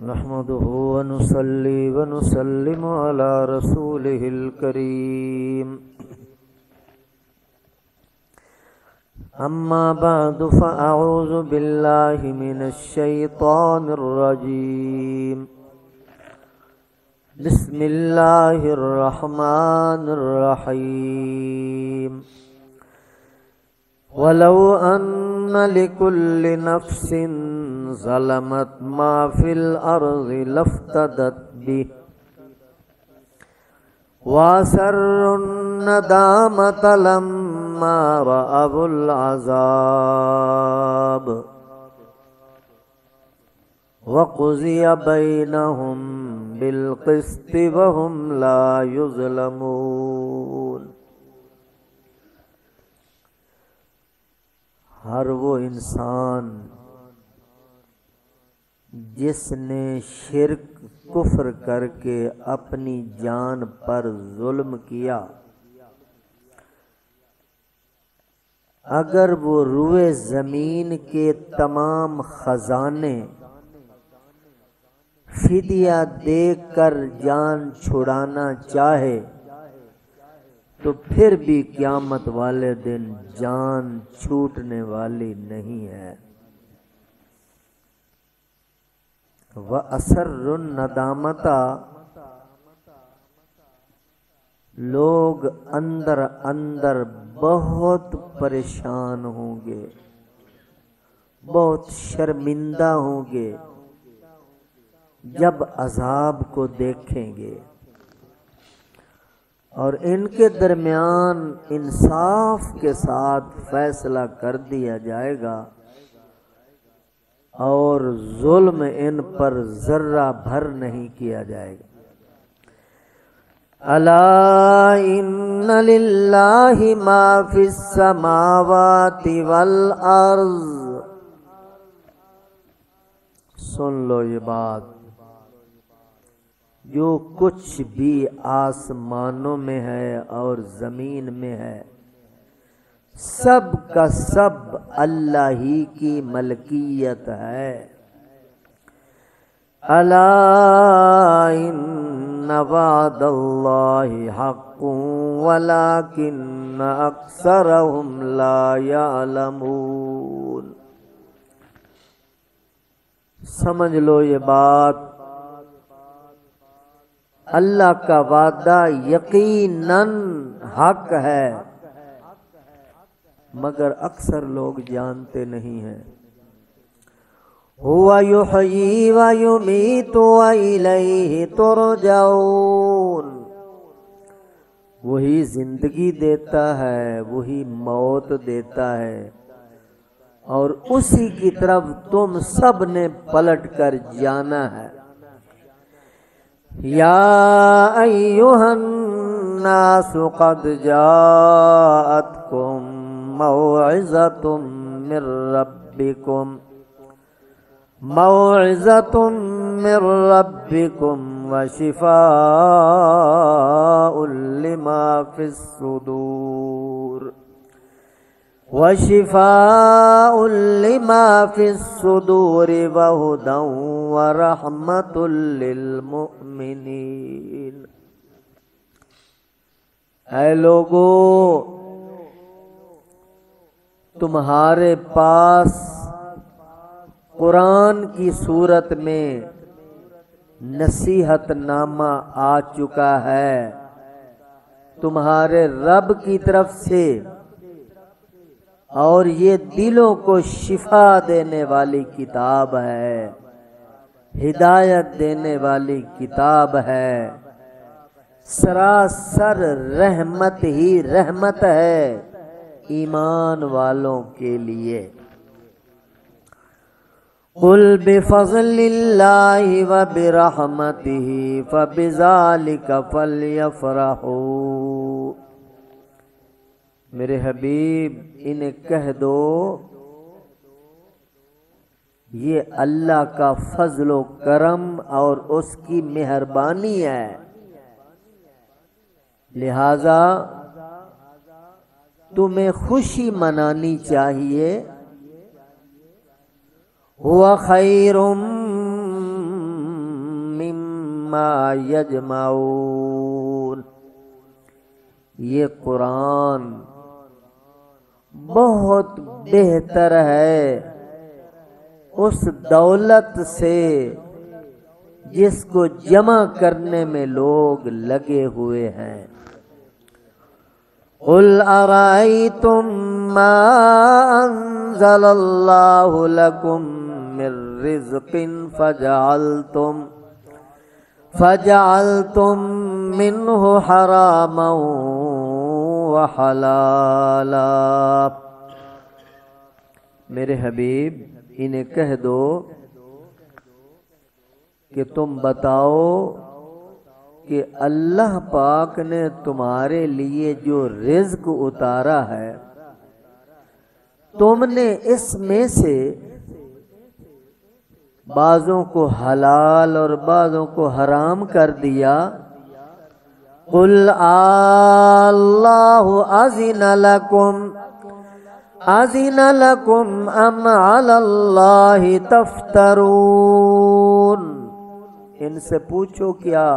نحمده ونصلي ونسلم على رسوله الكريم أما بعد فأعوذ بالله من الشيطان الرجيم بسم الله الرحمن الرحيم ولو أن لكل نفس ظلمت ما في الأرض لافتدت به وأسروا الندامة لما رأوا العذاب وقضي بينهم بالقسط وهم لا يظلمون۔ ہر وہ انسان جس نے شرک کفر کر کے اپنی جان پر ظلم کیا، اگر وہ روئے زمین کے تمام خزانے فدیہ دے کر جان چھڑانا چاہے تو پھر بھی قیامت والے دن جان چھوٹنے والی نہیں ہے۔ وَأَسَرُّ النَّدَامَةَ، لوگ اندر اندر بہت پریشان ہوں گے، بہت شرمندہ ہوں گے جب عذاب کو دیکھیں گے، اور ان کے درمیان انصاف کے ساتھ فیصلہ کر دیا جائے گا اور ظلم ان پر ذرہ بھر نہیں کیا جائے گا۔ الا ان للہ ما فی السماوات والارض، سن لو یہ بات، جو کچھ بھی آسمانوں میں ہے اور زمین میں ہے سب کا سب اللہ ہی کی ملکیت ہے۔ الا ان وعد اللہ حق ولکن اکثرهم لا یعلمون۔ سمجھ لو یہ بات، اللہ کا وعدہ یقیناً حق ہے مگر اکثر لوگ جانتے نہیں ہیں۔ هو یحیی و یمیت و الیہ ترجعون، وہی زندگی دیتا ہے، وہی موت دیتا ہے، اور اسی کی طرف تم سب نے پلٹ کر جانا ہے۔ یا ایھا الناس قد جاءتکم موعظۃ من ربکم وشفاء لما فی الصدور وہدی ورحمۃ للمؤمنین۔ اے لوگو، تمہارے پاس قرآن کی صورت میں نصیحت نامہ آ چکا ہے تمہارے رب کی طرف سے، اور یہ دلوں کو شفا دینے والی کتاب ہے، ہدایت دینے والی کتاب ہے، سراسر رحمت ہی رحمت ہے ایمان والوں کے لیے۔ قل بفضل اللہ وبرحمتہ فبذلک فلیفرحوا، میرے حبیب انہیں کہہ دو یہ اللہ کا فضل و کرم اور اس کی مہربانی ہے، لہذا تمہیں خوشی منانی چاہیے۔ هو خیر ما یجمعون۔ یہ قرآن بہت بہتر ہے اس دولت سے جس کو جمع کرنے میں لوگ لگے ہوئے ہیں۔ قل ارأيتم ما انزل الله لكم من رزق فجعلتم منه حراما وحلالا۔ میرے حبیب انہیں کہہ دو کہ تم بتاؤ کہ اللہ پاک نے تمہارے لیے جو رزق اتارا ہے تم نے اس میں سے بعضوں کو حلال اور بعضوں کو حرام کر دیا۔ قل اللہ اذن لکم ام علی اللہ تفترون۔ ان سے پوچھو کیا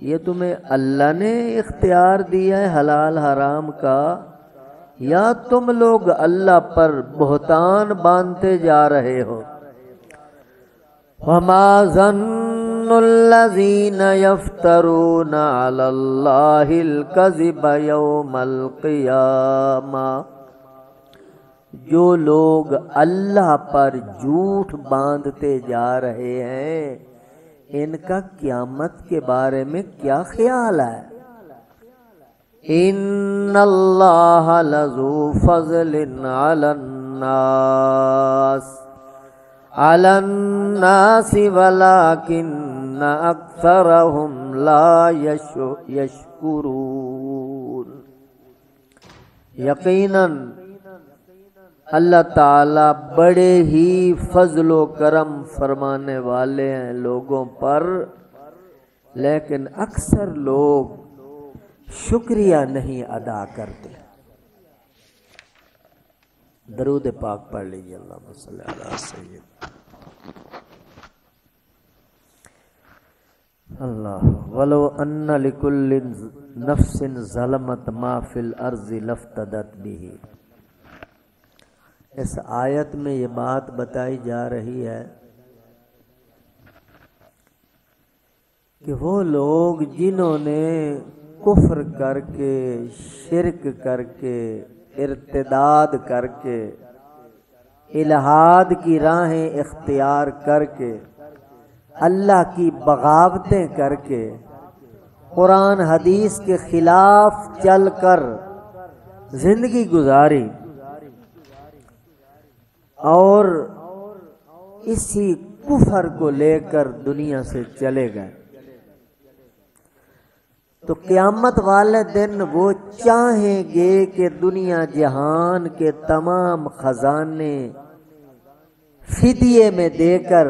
یہ تمہیں اللہ نے اختیار دیا ہے حلال حرام کا، یا تم لوگ اللہ پر بہتان باندھتے جا رہے ہو؟ وما ظن الذین یفترون علی اللہ الکذب یوم القیامہ۔ جو لوگ اللہ پر جھوٹ باندھتے جا رہے ہیں ان کا قیامت کے بارے میں کیا خیال ہے؟ ان اللہ لذو فضل علی الناس ولکن اکثرهم لا یشکرون۔ یقیناً اللہ تعالیٰ بڑے ہی فضل و کرم فرمانے والے ہیں لوگوں پر، لیکن اکثر لوگ شکریہ نہیں ادا کرتے۔ درود پاک پڑھ لیجیے، اللہم صلی علی سید اللہ۔ ولو ان لکل نفس ظلمت ما فی الارض لافتدت بہ۔ اس آیت میں یہ بات بتائی جا رہی ہے کہ وہ لوگ جنہوں نے کفر کر کے، شرک کر کے، ارتداد کر کے، الحاد کی راہیں اختیار کر کے، اللہ کی بغاوتیں کر کے، قرآن حدیث کے خلاف چل کر زندگی گزاری اور اسی کفر کو لے کر دنیا سے چلے گئے، تو قیامت والے دن وہ چاہیں گے کہ دنیا جہان کے تمام خزانے فدیے میں دے کر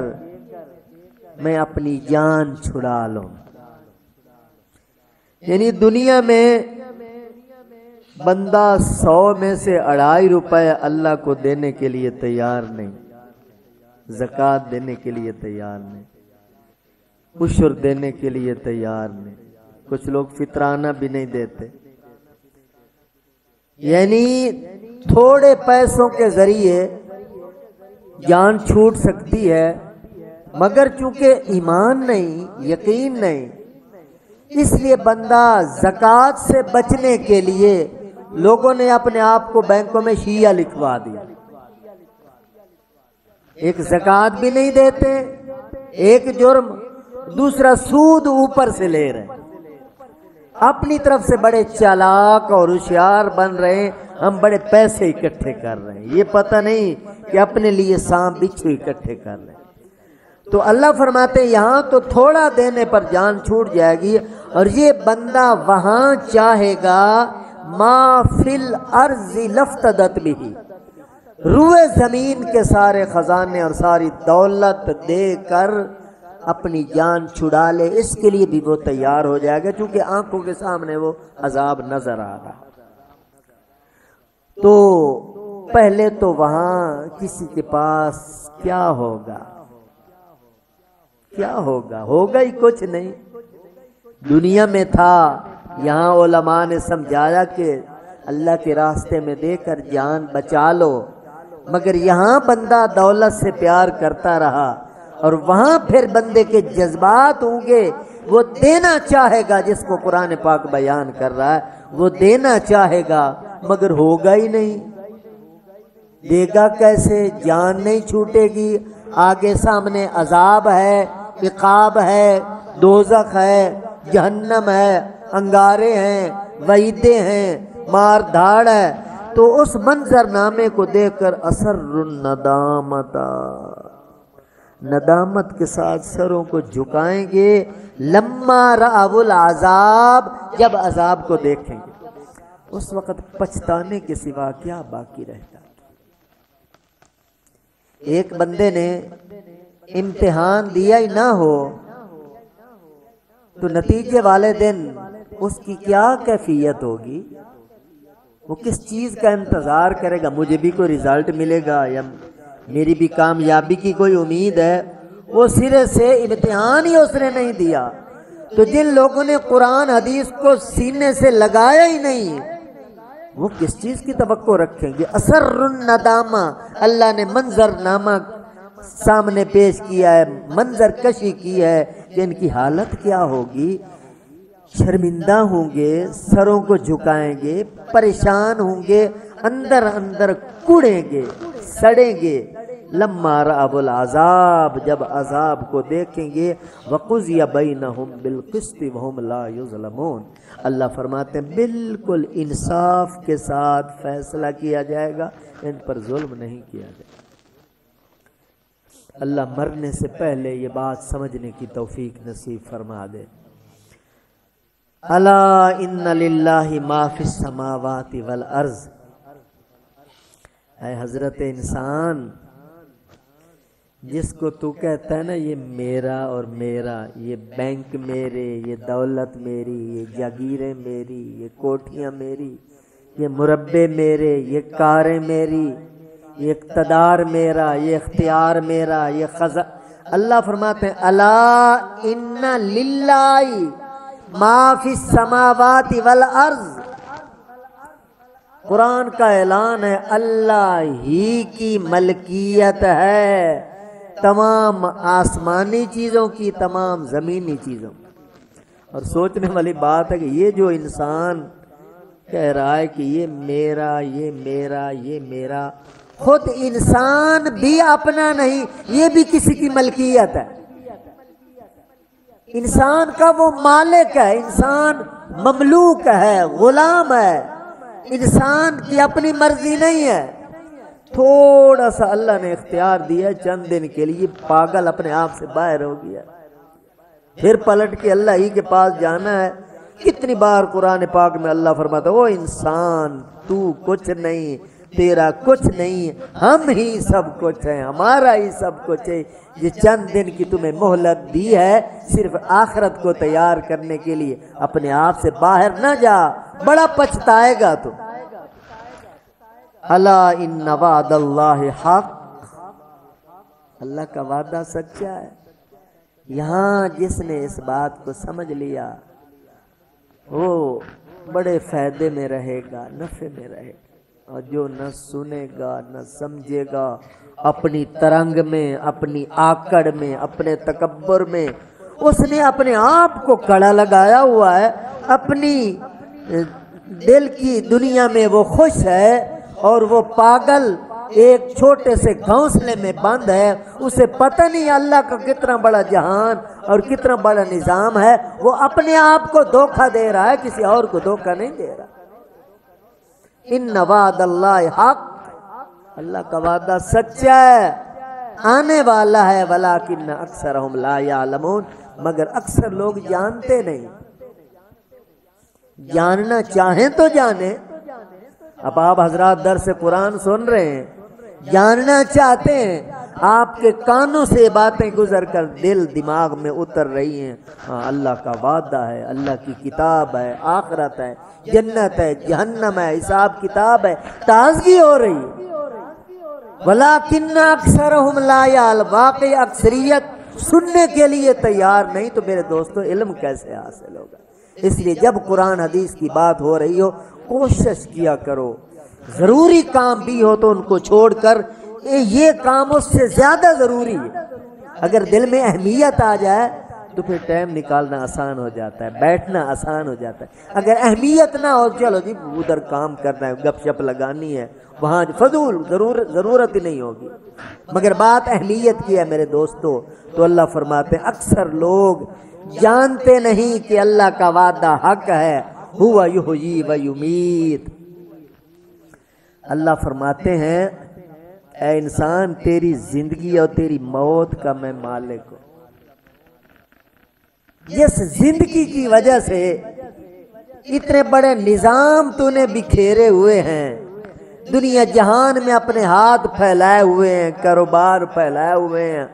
میں اپنی جان چھڑا لوں۔ یعنی دنیا میں بندہ 100 میں سے 2.5 روپے اللہ کو دینے کے لیے تیار نہیں، زکوٰۃ دینے کے لیے تیار نہیں، عشر دینے کے لیے تیار نہیں، کچھ لوگ فطرانہ بھی نہیں دیتے۔ یعنی تھوڑے پیسوں کے ذریعے جان چھوٹ سکتی ہے، مگر چونکہ ایمان نہیں، یقین نہیں، اس لیے بندہ زکوٰۃ سے بچنے کے لیے لوگوں نے اپنے آپ کو بینکوں میں شیعہ لکھوا دیا۔ ایک زکوٰۃ بھی نہیں دیتے، ایک جرم، دوسرا سود اوپر سے لے رہے ہیں، اپنی طرف سے بڑے چالاک اور ہوشیار بن رہے ہیں، ہم بڑے پیسے اکٹھے کر رہے ہیں، یہ پتہ نہیں کہ اپنے لیے سانپ بچھو اکٹھے کر رہے ہیں۔ تو اللہ فرماتے ہیں یہاں تو تھوڑا دینے پر جان چھوٹ جائے گی، اور یہ بندہ وہاں چاہے گا ما فی الارض لافتدت بہ، روئے زمین کے سارے خزانے اور ساری دولت دے کر اپنی جان چھڑا لے، اس کے لیے بھی وہ تیار ہو جائے گا، چونکہ آنکھوں کے سامنے وہ عذاب نظر آ رہا۔ تو پہلے تو وہاں کسی کے پاس کیا ہوگا، کیا ہوگا؟ ہوگا ہی کچھ نہیں۔ دنیا میں تھا، یہاں علماء نے سمجھایا کہ اللہ کے راستے میں دے کر جان بچا لو، مگر یہاں بندہ دولت سے پیار کرتا رہا، اور وہاں پھر بندے کے جذبات ہوں گے، وہ دینا چاہے گا، جس کو قرآن پاک بیان کر رہا ہے وہ دینا چاہے گا، مگر ہوگا ہی نہیں۔ دے گا کیسے؟ جان نہیں چھوٹے گی، آگے سامنے عذاب ہے، عقاب ہے، دوزخ ہے، جہنم ہے، انگارے ہیں، وعیدیں ہیں، مار دھاڑ ہے۔ تو اس منظر نامے کو دیکھ کر اثر الندامت، ندامت کے ساتھ سروں کو جھکائیں گے۔ لما رأوا العذاب، جب عذاب کو دیکھیں گے اس وقت پچھتانے کے سوا کیا باقی رہتا۔ ایک بندے نے امتحان دیا ہی نہ ہو تو نتیجے والے دن اس کی کیا کیفیت ہوگی؟ وہ کس چیز کا انتظار کرے گا؟ مجھے بھی کوئی رزلٹ ملے گا یا میری بھی کامیابی کی کوئی امید ہے؟ وہ سرے سے امتحان ہی اس نے نہیں دیا۔ تو جن لوگوں نے قرآن حدیث کو سینے سے لگایا ہی نہیں، وہ کس چیز کی توقع رکھیں گے؟ اثر الندامہ، اللہ نے منظر نامہ سامنے پیش کیا ہے، منظر کشی کی ہے کہ ان کی حالت کیا ہوگی۔ شرمندہ ہوں گے، سروں کو جھکائیں گے، پریشان ہوں گے، اندر اندر کوڑیں گے، سڑیں گے۔ لما رأوا العذاب، جب عذاب کو دیکھیں گے، وقضی بینہم بالقسط وہم لا یظلمون، اللہ فرماتے ہیں بالکل انصاف کے ساتھ فیصلہ کیا جائے گا، ان پر ظلم نہیں کیا جائے گا۔ اللہ مرنے سے پہلے یہ بات سمجھنے کی توفیق نصیب فرما دے۔ الا ان للہ ما فی السماوات والارض، اے حضرت انسان، جس کو تو کہتا ہے نا یہ میرا اور میرا، یہ بینک میرے، یہ دولت میری، یہ جاگیریں میری، یہ کوٹھیاں میری، یہ مربے میرے، یہ کاریں میری، یہ اقتدار میرا، یہ اختیار میرا، یہ اللہ فرماتے ہیں الا ان للہ ما فی السماوات والارض، قرآن کا اعلان ہے اللہ ہی کی ملکیت ہے تمام آسمانی چیزوں کی، تمام زمینی چیزوں کی۔ اور سوچنے والی بات ہے کہ یہ جو انسان کہہ رہا ہے کہ یہ میرا، یہ میرا، یہ میرا، خود انسان بھی اپنا نہیں، یہ بھی کسی کی ملکیت ہے۔ انسان کا وہ مالک ہے، انسان مملوک ہے، غلام ہے، انسان کی اپنی مرضی نہیں ہے۔ تھوڑا سا اللہ نے اختیار دیا چند دن کے لیے، پاگل اپنے آپ سے باہر ہو گیا، پھر پلٹ کے اللہ ہی کے پاس جانا ہے۔ کتنی بار قرآن پاک میں اللہ فرماتا ہے وہ انسان تو کچھ نہیں، تیرا کچھ نہیں، ہم ہی سب کچھ ہیں، ہمارا ہی سب کچھ ہے۔ یہ چند دن کی تمہیں مہلت دی ہے صرف آخرت کو تیار کرنے کے لیے، اپنے آپ سے باہر نہ جا، بڑا پچھتائے گا تو۔ الا ان وعد اللہ حق، اللہ کا وعدہ سچا ہے۔ یہاں جس نے اس بات کو سمجھ لیا وہ بڑے فائدے میں رہے گا، نفع میں رہے گا، اور جو نہ سنے گا نہ سمجھے گا، اپنی ترنگ میں، اپنی آکڑ میں، اپنے تکبر میں، اس نے اپنے آپ کو کڑا لگایا ہوا ہے، اپنی دل کی دنیا میں وہ خوش ہے، اور وہ پاگل ایک چھوٹے سے گھونسلے میں بند ہے، اسے پتہ نہیں اللہ کا کتنا بڑا جہان اور کتنا بڑا نظام ہے، وہ اپنے آپ کو دھوکہ دے رہا ہے، کسی اور کو دھوکہ نہیں دے رہا۔ ان وعد اللہ حق، اللہ کا وعدہ سچا ہے، آنے والا ہے، ولکن اکثرہم لا یعلمون، مگر اکثر لوگ جانتے نہیں۔ جاننا چاہیں تو جانیں، اب آپ حضرات درس قرآن سن رہے ہیں، جاننا چاہتے ہیں، آپ کے کانوں سے باتیں گزر کر دل دماغ میں اتر رہی ہیں، ہاں اللہ کا وعدہ ہے، اللہ کی کتاب ہے، آخرت ہے، جنت ہے، جہنم ہے، حساب کتاب ہے، تازگی ہو رہی ہے۔ ولیکن اکثرہم لا یعلمون، واقعی اکثریت سننے کے لیے تیار نہیں تو میرے دوستو علم کیسے حاصل ہوگا؟ اس لیے جب قرآن حدیث کی بات ہو رہی ہو کوشش کیا کرو، ضروری کام بھی ہو تو ان کو چھوڑ کر یہ کام اس سے زیادہ ضروری ہے۔ اگر دل میں اہمیت آ جائے تو پھر ٹائم نکالنا آسان ہو جاتا ہے، بیٹھنا آسان ہو جاتا ہے۔ اگر اہمیت نہ ہو، چلو جی ادھر کام کرنا ہے، گپ شپ لگانی ہے، وہاں فضول ضرورت ہی نہیں ہوگی۔ مگر بات اہمیت کی ہے میرے دوستو، تو اللہ فرماتے ہیں اکثر لوگ جانتے نہیں کہ اللہ کا وعدہ حق ہے، ہوا یحیی و یمیت۔ اللہ فرماتے ہیں اے انسان تیری زندگی اور تیری موت کا میں مالک ہوں۔ جس زندگی کی وجہ سے اتنے بڑے نظام تو نے بکھیرے ہوئے ہیں، دنیا جہان میں اپنے ہاتھ پھیلائے ہوئے ہیں، کاروبار پھیلائے ہوئے ہیں،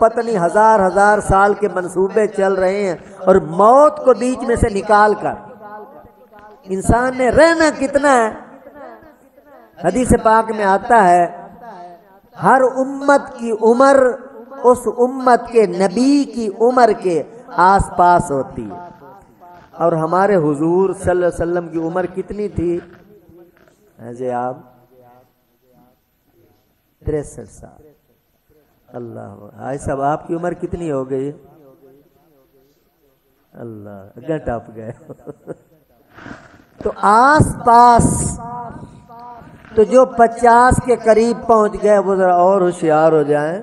پتہ نہیں ہزار سال کے منصوبے چل رہے ہیں، اور موت کو بیچ میں سے نکال کر انسان نے رہنا کتنا ہے؟ حدیث پاک میں آتا ہے ہر امت کی عمر اس امت کے نبی کی عمر کے آس پاس ہوتی ہے، اور ہمارے حضور صلی اللہ علیہ وسلم کی عمر کتنی تھی؟ ایسے آپ 63 سال۔ اللہ بھائی صاحب آپ کی عمر کتنی ہو گئی؟ اللہ گھٹ ٹپ گئے۔ تو آس پاس تو جو 50 کے قریب پہنچ گئے وہ ذرا اور ہوشیار ہو جائیں،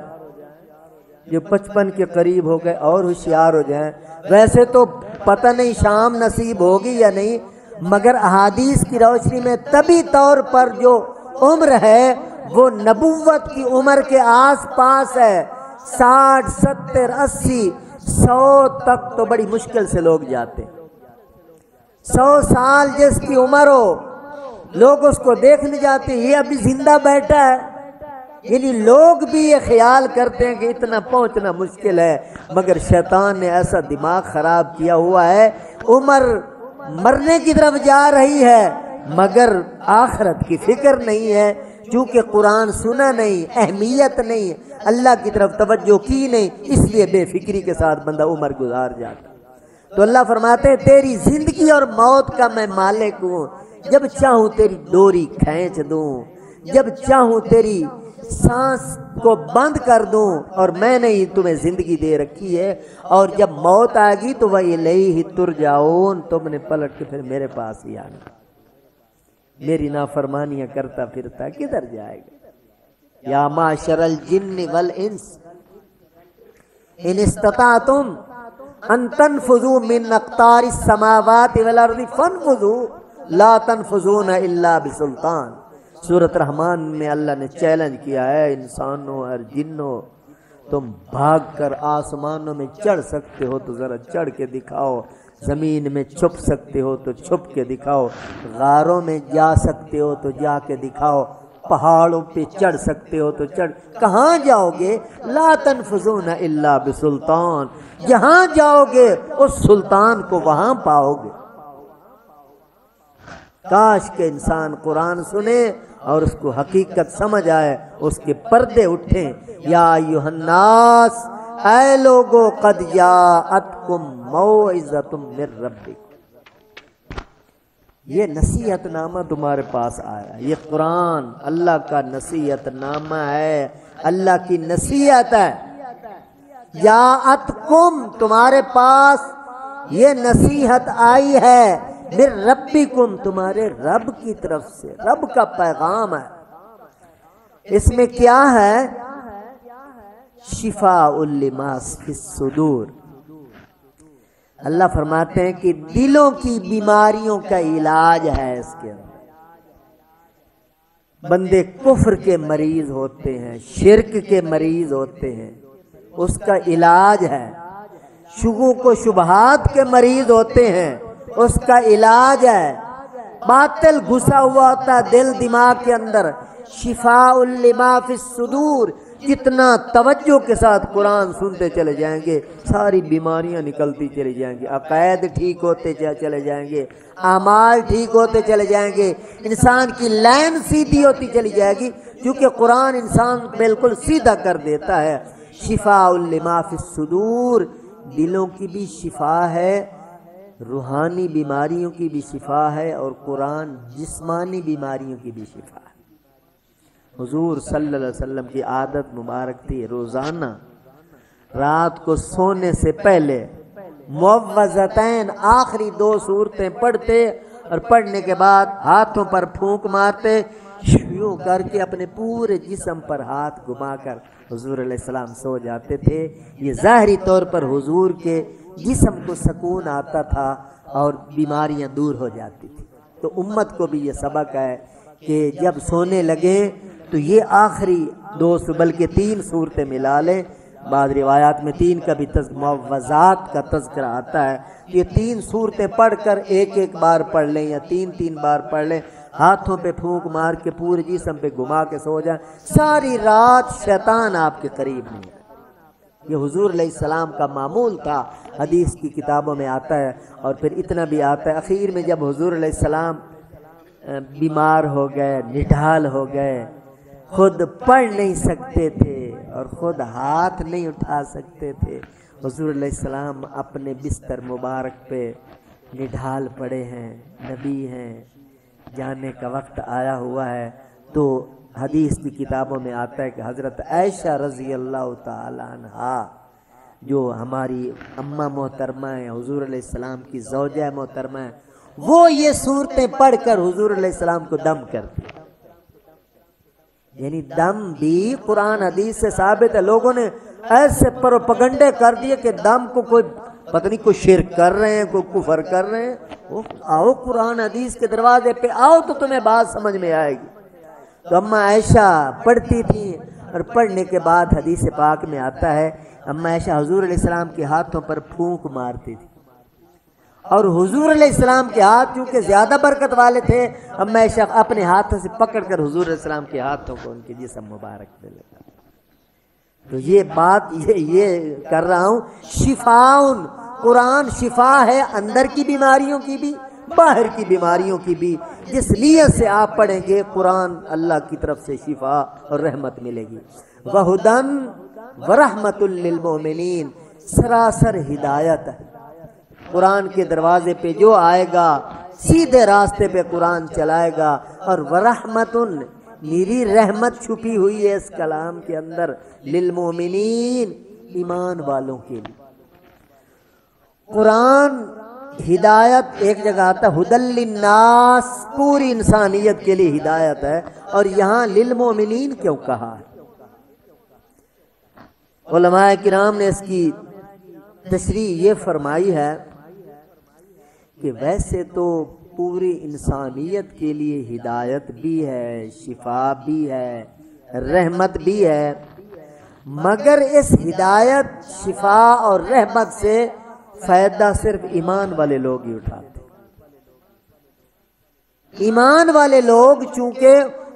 جو 55 کے قریب ہو گئے اور ہوشیار ہو جائیں۔ ویسے تو پتہ نہیں شام نصیب ہوگی یا نہیں، مگر احادیث کی روشنی میں طبی طور پر جو عمر ہے وہ نبوت کی عمر کے آس پاس ہے۔ 60 70 80 100 تک تو بڑی مشکل سے لوگ جاتے۔ 100 سال جس کی عمر ہو لوگ اس کو دیکھنے جاتے ہیں، یہ ابھی زندہ بیٹھا ہے، یعنی لوگ بھی یہ خیال کرتے ہیں کہ اتنا پہنچنا مشکل ہے، مگر شیطان نے ایسا دماغ خراب کیا ہوا ہے، عمر مرنے کی طرف جا رہی ہے مگر آخرت کی فکر نہیں ہے، چونکہ قرآن سنا نہیں، اہمیت نہیں، اللہ کی طرف توجہ کی نہیں، اس لیے بے فکری کے ساتھ بندہ عمر گزار جاتا۔ تو اللہ فرماتے ہیں تیری زندگی اور موت کا میں مالک ہوں، جب چاہوں تیری ڈوری کھینچ دوں، جب چاہوں تیری سانس کو بند کر دوں، اور میں نے ہی تمہیں زندگی دے رکھی ہے، اور جب موت آئے گی تو وَإِلَيْهِ تُرْجَعُونَ، تم نے پلٹ کے پھر میرے پاس ہی آنا۔ میری نافرمانیاں کرتا پھرتا کدھر جائے گا؟ یا معشر الجن والانس ان استطعتم ان تنفذوا من اقطار السماوات والارض فانفذوا لا تنفذون الا بسلطان۔ سورۃ رحمان میں اللہ نے چیلنج کیا ہے انسانوں اور جنوں، تم بھاگ کر آسمانوں میں چڑھ سکتے ہو تو ذرا چڑھ کے دکھاؤ، زمین میں چھپ سکتے ہو تو چھپ کے دکھاؤ، غاروں میں جا سکتے ہو تو جا کے دکھاؤ، پہاڑوں پہ چڑھ سکتے ہو تو چڑھ۔ کہاں جاؤ گے؟ لا تنفذون الا بسلطان، جہاں جاؤ گے اس سلطان کو وہاں پاؤ گے۔ کاش کہ انسان قرآن سنے اور اس کو حقیقت سمجھ آئے، اس کے پردے اٹھیں۔ یا ایھا الناس، اے لوگو، قد جاءتکم موعظۃ من ربکم، یہ نصیحت نامہ تمہارے پاس آیا، یہ قرآن اللہ کا نصیحت نامہ ہے، اللہ کی نصیحت ہے۔ جاءتکم، تمہارے پاس یہ نصیحت آئی ہے، من ربکم، تمہارے رب کی طرف سے، رب کا پیغام ہے۔ اس میں کیا ہے؟ شفاء لما فی الصدور، اللہ فرماتے ہیں کہ دلوں کی بیماریوں کا علاج ہے اس کے اندر۔ بندے کفر کے مریض ہوتے ہیں، شرک کے مریض ہوتے ہیں، اس کا علاج ہے۔ شکوک و شبہات کے مریض ہوتے ہیں، اس کا علاج ہے۔ باطل گھسا ہوا ہوتا دل دماغ کے اندر، شفاء لما فی الصدور، جتنا توجہ کے ساتھ قرآن سنتے چلے جائیں گے ساری بیماریاں نکلتی چلی جائیں گی، عقائد ٹھیک ہوتے چلے جائیں گے، اعمال ٹھیک ہوتے چلے جائیں گے، انسان کی لائن سیدھی ہوتی چلی جائے گی، کیونکہ قرآن انسان بالکل سیدھا کر دیتا ہے۔ شفاء لما فی الصدور، دلوں کی بھی شفا ہے، روحانی بیماریوں کی بھی شفا ہے، اور قرآن جسمانی بیماریوں کی بھی شفا ہے۔ حضور صلی اللہ علیہ وسلم کی عادت مبارک تھی روزانہ رات کو سونے سے پہلے معوذتین آخری 2 سورتیں پڑھتے، اور پڑھنے کے بعد ہاتھوں پر پھونک مارتے، یوں کر کے اپنے پورے جسم پر ہاتھ گھما کر حضور علیہ السلام سو جاتے تھے۔ یہ ظاہری طور پر حضور کے جسم کو سکون آتا تھا اور بیماریاں دور ہو جاتی تھی۔ تو امت کو بھی یہ سبق ہے کہ جب سونے لگے تو یہ آخری 2 بلکہ 3 صورتیں ملا لیں۔ بعض روایات میں 3 کا بھی معوذات کا تذکرہ آتا ہے، یہ 3 صورتیں پڑھ کر ایک بار پڑھ لیں یا 3 بار پڑھ لیں، ہاتھوں پہ پھونک مار کے پورے جسم پہ گھما کے سو جائیں، ساری رات شیطان آپ کے قریب نہیں ہے۔ یہ حضور علیہ السلام کا معمول تھا، حدیث کی کتابوں میں آتا ہے۔ اور پھر اتنا بھی آتا ہے اخیر میں جب حضور علیہ السلام بیمار ہو گئے، نڈھال ہو گئے، خود پڑھ نہیں سکتے تھے اور خود ہاتھ نہیں اٹھا سکتے تھے، حضور علیہ السلام اپنے بستر مبارک پہ نڈھال پڑے ہیں، نبی ہیں، جانے کا وقت آیا ہوا ہے۔ تو حدیث کی کتابوں میں آتا ہے کہ حضرت عائشہ رضی اللہ تعالی عنہا جو ہماری اماں محترمہ ہیں، حضور علیہ السلام کی زوجہ محترمہ ہیں، وہ یہ صورتیں پڑھ کر حضور علیہ السلام کو دم کرتی۔ یعنی دم بھی قرآن حدیث سے ثابت ہے۔ لوگوں نے ایسے پروپگنڈے کر دیے کہ دم کو کوئی پتہ نہیں، کوئی شرک کر رہے ہیں، کوئی کفر کر رہے ہیں۔ آؤ قرآن حدیث کے دروازے پہ آؤ تو تمہیں بات سمجھ میں آئے گی۔ تو اماں عائشہ پڑھتی تھی، اور پڑھنے کے بعد حدیث پاک میں آتا ہے اماں عائشہ حضور علیہ السلام کے ہاتھوں پر پھونک مارتی تھی، اور حضور علیہ السلام کے ہاتھ کیونکہ زیادہ برکت والے تھے، اماں عائشہ اپنے ہاتھوں سے پکڑ کر حضور علیہ السلام کے ہاتھوں کو ان کے جسم مبارک پہ لگا۔ تو یہ بات یہ کر رہا ہوں، شفاؤن، قرآن شفا ہے اندر کی بیماریوں کی بھی، باہر کی بیماریوں کی بھی۔ جس نیت سے آپ پڑھیں گے قرآن، اللہ کی طرف سے شفا اور رحمت ملے گی۔ وہدن ورحمت للمؤمنین، سراسر ہدایت ہے۔ قرآن کے دروازے پہ جو آئے گا سیدھے راستے پہ قرآن چلائے گا، اور ورحمتن، میری رحمت چھپی ہوئی ہے اس کلام کے اندر، للمؤمنین، ایمان والوں کے لیے۔ قرآن ہدایت ایک جگہ آتا ہے ہدی للناس، پوری انسانیت کے لیے ہدایت ہے، اور یہاں للمؤمنین کیوں کہا ہے؟ علماء کرام نے اس کی تشریح یہ فرمائی ہے کہ ویسے تو پوری انسانیت کے لیے ہدایت بھی ہے، شفا بھی ہے، رحمت بھی ہے، مگر اس ہدایت، شفا اور رحمت سے فائدہ صرف ایمان والے لوگ ہی اٹھاتے۔ ایمان والے لوگ چونکہ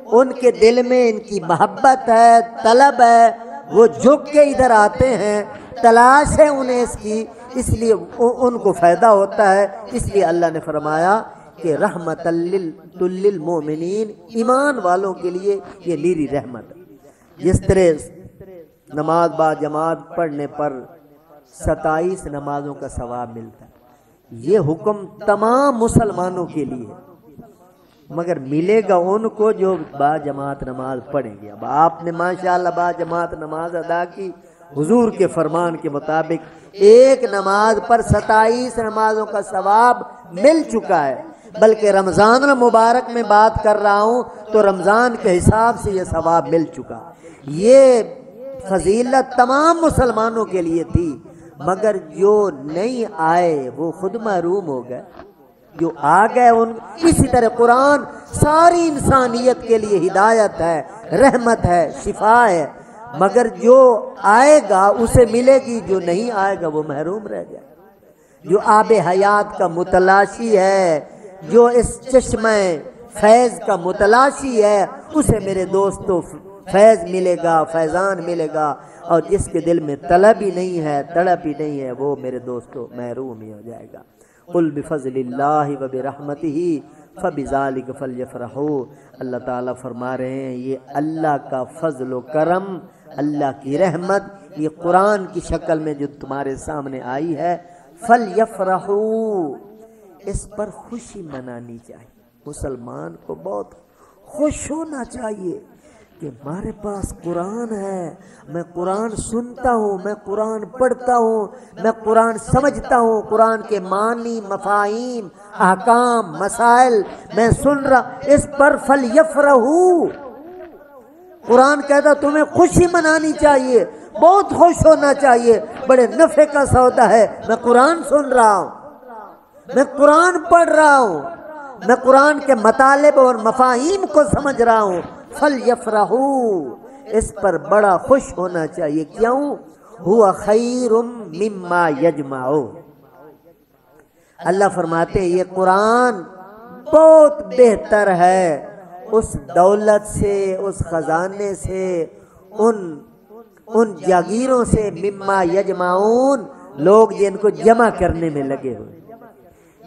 ان کے دل میں ان کی محبت ہے، طلب ہے، وہ جھک کے ادھر آتے ہیں، تلاش ہے انہیں اس کی، اس لیے ان کو فائدہ ہوتا ہے۔ اس لیے اللہ نے فرمایا کہ رحمت للمؤمنین، ایمان والوں کے لیے یہ نیری رحمت ہے۔ جس طرح نماز با جماعت پڑھنے پر 27 نمازوں کا ثواب ملتا ہے، یہ حکم تمام مسلمانوں کے لیے ہے، مگر ملے گا ان کو جو با جماعت نماز پڑھیں گے۔ اب آپ نے ماشاءاللہ با جماعت نماز ادا کی، حضور کے فرمان کے مطابق ایک نماز پر 27 نمازوں کا ثواب مل چکا ہے، بلکہ رمضان المبارک میں بات کر رہا ہوں تو رمضان کے حساب سے یہ ثواب مل چکا۔ یہ فضیلت تمام مسلمانوں کے لیے تھی، مگر جو نہیں آئے وہ خود محروم ہو گئے، جو آ گئے ان۔ اسی طرح قرآن ساری انسانیت کے لیے ہدایت ہے، رحمت ہے، شفا ہے، مگر جو آئے گا اسے ملے گی، جو نہیں آئے گا وہ محروم رہ جائے۔ جو آب حیات کا متلاشی ہے، جو اس چشمہ فیض کا متلاشی ہے، اسے میرے دوستو فیض ملے گا، فیضان ملے گا، اور جس کے دل میں طلب ہی نہیں ہے، تڑپ ہی نہیں ہے، وہ میرے دوستو محروم ہی ہو جائے گا۔ قل بفضل اللہ وبرحمتہ فبذلک فلیفرحوا، اللہ تعالیٰ فرما رہے ہیں یہ اللہ کا فضل و کرم اللہ کی رحمت یہ قرآن کی شکل میں جو تمہارے سامنے آئی ہے، فَلْيَفْرَحُوا، اس پر خوشی منانی چاہیے۔ مسلمان کو بہت خوش ہونا چاہیے کہ ہمارے پاس قرآن ہے، میں قرآن سنتا ہوں، میں قرآن پڑھتا ہوں، میں قرآن سمجھتا ہوں، قرآن کے معنی، مفاہیم، احکام، مسائل میں سن رہا، اس پر فَلْيَفْرَحُوا، قرآن کہتا تمہیں خوشی منانی چاہیے، بہت خوش ہونا چاہیے، بڑے نفع کا سودا ہے، میں قرآن سن رہا ہوں، میں قرآن پڑھ رہا ہوں، میں قرآن کے مطالب اور مفاہیم کو سمجھ رہا ہوں، فَلْيَفْرَحُوا، اس پر بڑا خوش ہونا چاہیے۔ کیوں؟ هُوَ خَيْرٌ مِّمَّا يَجْمَعُونَ، اللہ فرماتے ہیں یہ قرآن بہت بہتر ہے اس دولت سے، اس خزانے سے، ان جاگیروں سے، مما یجمعون، لوگ جن کو جمع کرنے میں لگے ہوئے،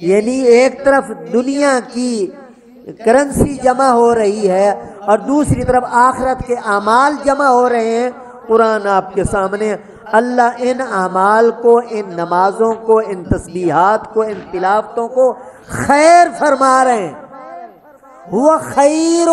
یعنی ایک طرف دنیا کی کرنسی جمع ہو رہی ہے اور دوسری طرف آخرت کے اعمال جمع ہو رہے ہیں۔ قرآن آپ کے سامنے، اللہ ان اعمال کو، ان نمازوں کو، ان تسبیحات کو، ان تلاوتوں کو خیر فرما رہے ہیں۔ وہ خیر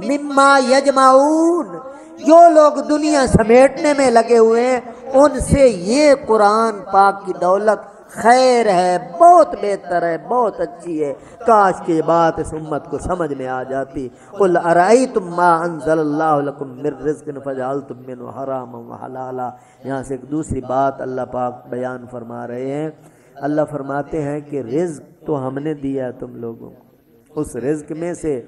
مما یجمعون، جو لوگ دنیا سمیٹنے میں لگے ہوئے ہیں ان سے یہ قرآن پاک کی دولت خیر ہے، بہت بہتر ہے، بہت اچھی ہے۔ کاش کہ یہ بات اس امت کو سمجھ میں آ جاتی۔ قل ارأیتم ما انزل اللہ لکم من رزق فجعلتم منہ حراما وحلالا، یہاں سے ایک دوسری بات اللہ پاک بیان فرما رہے ہیں۔ اللہ فرماتے ہیں کہ رزق تو ہم نے دیا تم لوگوں کو، اس رزق میں سے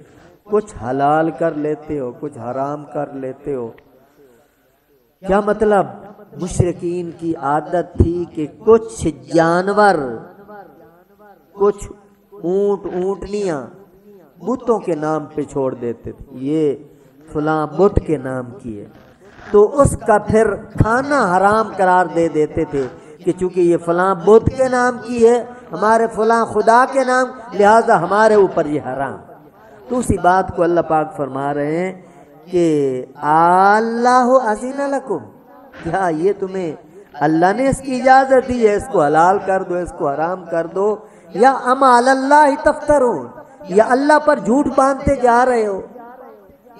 کچھ حلال کر لیتے ہو، کچھ حرام کر لیتے ہو۔ کیا مطلب؟ مشرکین کی عادت تھی کہ کچھ جانور، کچھ اونٹ اونٹنیاں بتوں کے نام پہ چھوڑ دیتے تھے، یہ فلاں بت کے نام کی ہے، تو اس کا پھر کھانا حرام قرار دے دیتے تھے کہ چونکہ یہ فلاں بت کے نام کی ہے، ہمارے فلاں خدا کے نام، لہذا ہمارے اوپر یہ حرام۔ تو اسی بات کو اللہ پاک فرما رہے ہیں کہ اللہ اذن لکم، کیا یہ تمہیں اللہ نے اس کی اجازت دی ہے اس کو حلال کر دو، اس کو حرام کر دو، یا ام علی اللہ تفترون، یا اللہ پر جھوٹ باندھتے جا رہے ہو؟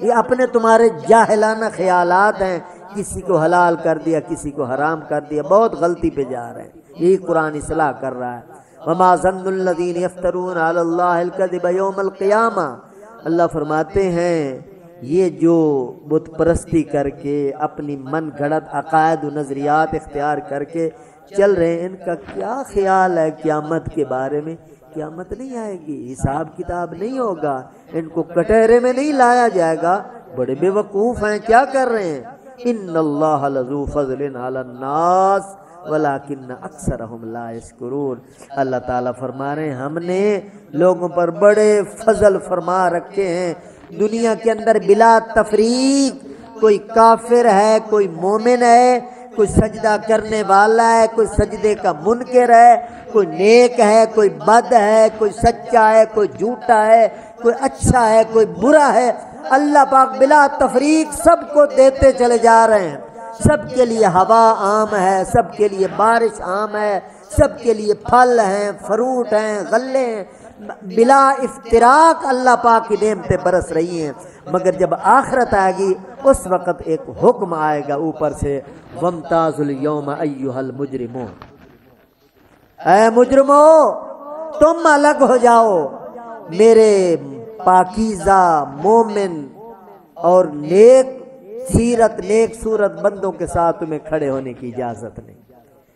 یہ اپنے تمہارے جاہلانہ خیالات ہیں، کسی کو حلال کر دیا، کسی کو حرام کر دیا، بہت غلطی پہ جا رہے ہیں۔ یہی قرآن اصلاح کر رہا ہے۔ وما ظن الذین یفترون علی اللہ الکذب یوم القیامہ، اللہ فرماتے ہیں یہ جو بت پرستی کر کے اپنی من گھڑت عقائد و نظریات اختیار کر کے چل رہے ہیں، ان کا کیا خیال ہے قیامت کے بارے میں؟ قیامت نہیں آئے گی، حساب کتاب نہیں ہوگا، ان کو کٹہرے میں نہیں لایا جائے گا، بڑے بے وقوف ہیں، کیا کر رہے ہیں؟ ان اللہ لذو فضل علی الناس ولیکن اکثرہم لا یشکرون، اللہ تعالیٰ فرما رہے ہیں ہم نے لوگوں پر بڑے فضل فرما رکھے ہیں، دنیا کے اندر بلا تفریق، کوئی کافر ہے، کوئی مومن ہے، کوئی سجدہ کرنے والا ہے، کوئی سجدے کا منکر ہے، کوئی نیک ہے، کوئی بد ہے، کوئی سچا ہے، کوئی جھوٹا ہے، کوئی اچھا ہے، کوئی برا ہے، اللہ پاک بلا تفریق سب کو دیتے چلے جا رہے ہیں۔ سب کے لیے ہوا عام ہے، سب کے لیے بارش عام ہے، سب کے لیے پھل ہیں، فروٹ ہیں، غلے ہیں، بلا افتراق اللہ پاک کی نعمتیں برس رہی ہیں۔ مگر جب آخرت آئے گی اس وقت ایک حکم آئے گا اوپر سے، وَامْتَازُوا الْيَوْمَ أَيُّهَا الْمُجْرِمُونَ، اے مجرمو تم الگ ہو جاؤ، میرے پاکیزہ مومن اور نیک سیرت، نیک صورت بندوں کے ساتھ تمہیں کھڑے ہونے کی اجازت نہیں۔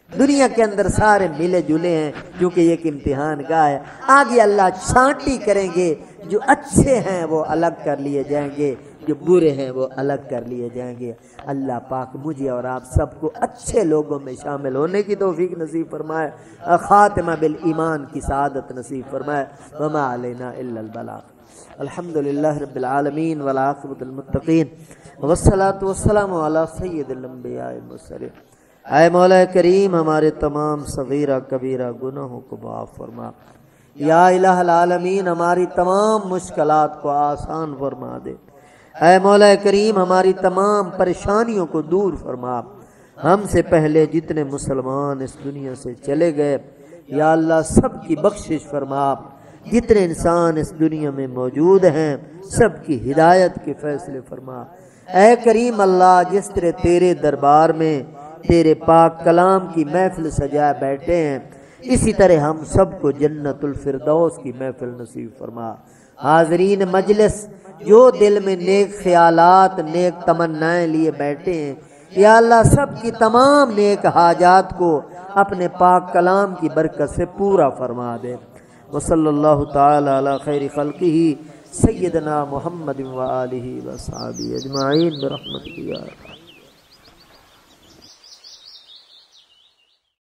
دنیا کے اندر سارے ملے جلے ہیں کیونکہ یہ ایک امتحان گاہ ہے، آگے اللہ چھانٹی کریں گے، جو اچھے ہیں وہ الگ کر لیے جائیں گے، جو برے ہیں وہ الگ کر لیے جائیں گے۔ اللہ پاک مجھے اور آپ سب کو اچھے لوگوں میں شامل ہونے کی توفیق نصیب فرمائے، خاتمہ بالایمان کی سعادت نصیب فرمائے۔ وما علینا الا البلاغ۔ الحمدللہ رب العالمین والعاقبۃ للمتقین والصلاۃ والسلام علی سید الانبیاء والمرسلین۔ اے مولا کریم ہمارے تمام صغیرہ کبیرہ گناہوں کو معاف فرما، یا الہ العالمین ہماری تمام مشکلات کو آسان فرما دے، اے مولا کریم ہماری تمام پریشانیوں کو دور فرما، ہم سے پہلے جتنے مسلمان اس دنیا سے چلے گئے یا اللہ سب کی بخشش فرما، جتنے انسان اس دنیا میں موجود ہیں سب کی ہدایت کے فیصلے فرما۔ اے کریم اللہ جس طرح تیرے دربار میں تیرے پاک کلام کی محفل سجائے بیٹھے ہیں اسی طرح ہم سب کو جنت الفردوس کی محفل نصیب فرما۔ حاضرین مجلس جو دل میں نیک خیالات نیک تمنائیں لیے بیٹھے ہیں یا اللہ سب کی تمام نیک حاجات کو اپنے پاک کلام کی برکت سے پورا فرما دے۔ وصلی اللہ تعالی علی خیر خلقہ سیدنا محمد و آلہ و صحابہ اجمعین برحمتک یا